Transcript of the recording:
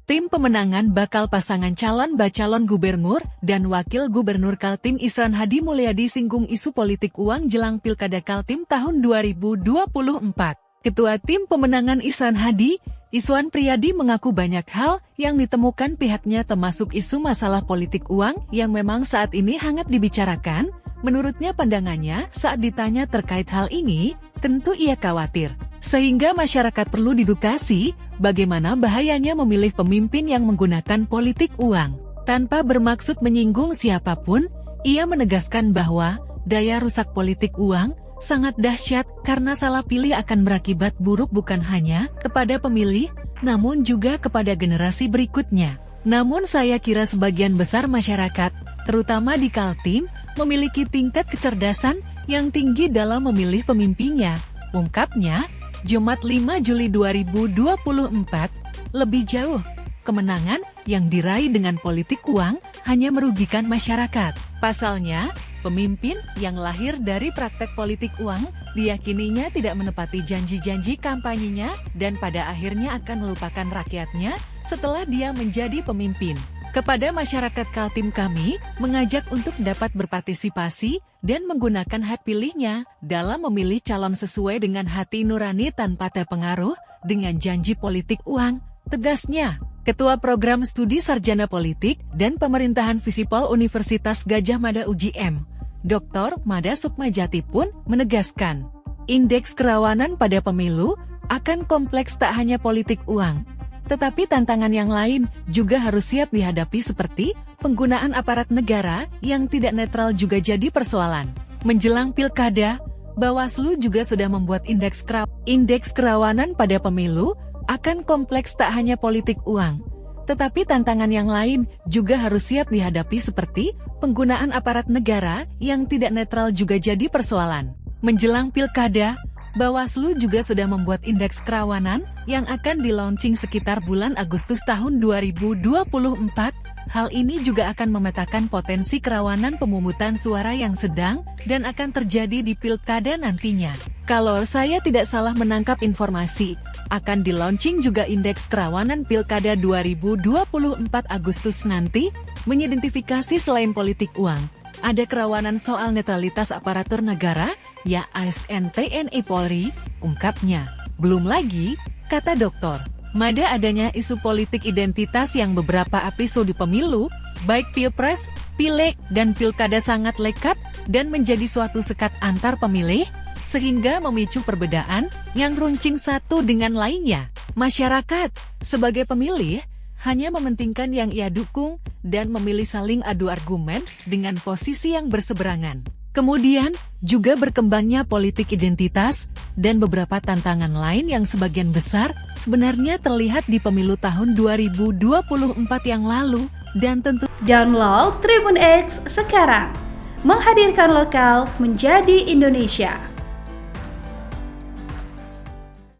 Tim pemenangan bakal pasangan calon bacalon gubernur dan wakil gubernur Kaltim Ihsan Hadi Mulyadi singgung isu politik uang jelang Pilkada Kaltim tahun 2024. Ketua Tim Pemenangan Ihsan Hadi, Iswan Priyadi mengaku banyak hal yang ditemukan pihaknya termasuk isu masalah politik uang yang memang saat ini hangat dibicarakan. Menurutnya pandangannya saat ditanya terkait hal ini, tentu ia khawatir. Sehingga masyarakat perlu didukasi bagaimana bahayanya memilih pemimpin yang menggunakan politik uang. Tanpa bermaksud menyinggung siapapun, ia menegaskan bahwa daya rusak politik uang sangat dahsyat karena salah pilih akan berakibat buruk bukan hanya kepada pemilih, namun juga kepada generasi berikutnya. Namun saya kira sebagian besar masyarakat, terutama di Kaltim, memiliki tingkat kecerdasan yang tinggi dalam memilih pemimpinnya, ungkapnya. Jumat 5 Juli 2024, lebih jauh, kemenangan yang diraih dengan politik uang hanya merugikan masyarakat. Pasalnya, pemimpin yang lahir dari praktek politik uang diyakininya tidak menepati janji-janji kampanyenya dan pada akhirnya akan melupakan rakyatnya setelah dia menjadi pemimpin. Kepada masyarakat Kaltim kami mengajak untuk dapat berpartisipasi dan menggunakan hak pilihnya dalam memilih calon sesuai dengan hati nurani tanpa terpengaruh dengan janji politik uang, tegasnya. Ketua Program Studi Sarjana Politik dan Pemerintahan Visipol Universitas Gadjah Mada UGM, Dr. Mada Sukmajati pun menegaskan, indeks kerawanan pada pemilu akan kompleks tak hanya politik uang. Tetapi tantangan yang lain juga harus siap dihadapi seperti penggunaan aparat negara yang tidak netral juga jadi persoalan. Menjelang Pilkada, Bawaslu juga sudah membuat indeks kerawanan pada pemilu akan kompleks tak hanya politik uang. Tetapi tantangan yang lain juga harus siap dihadapi seperti penggunaan aparat negara yang tidak netral juga jadi persoalan. Menjelang Pilkada, Bawaslu juga sudah membuat indeks kerawanan yang akan di-launching sekitar bulan Agustus tahun 2024. Hal ini juga akan memetakan potensi kerawanan pemungutan suara yang sedang dan akan terjadi di Pilkada nantinya. Kalau saya tidak salah menangkap informasi, akan di-launching juga indeks kerawanan Pilkada 2024 Agustus nanti, mengidentifikasi selain politik uang, ada kerawanan soal netralitas aparatur negara, ya ASN TNI Polri, ungkapnya. Belum lagi, kata Dr. Mada adanya isu politik identitas yang beberapa episode pemilu, baik Pilpres, Pileg, dan Pilkada sangat lekat dan menjadi suatu sekat antar pemilih, sehingga memicu perbedaan yang runcing satu dengan lainnya. Masyarakat, sebagai pemilih, hanya mementingkan yang ia dukung dan memilih saling adu argumen dengan posisi yang berseberangan. Kemudian, juga berkembangnya politik identitas dan beberapa tantangan lain yang sebagian besar sebenarnya terlihat di pemilu tahun 2024 yang lalu dan tentu. Download Tribun X sekarang, menghadirkan lokal menjadi Indonesia.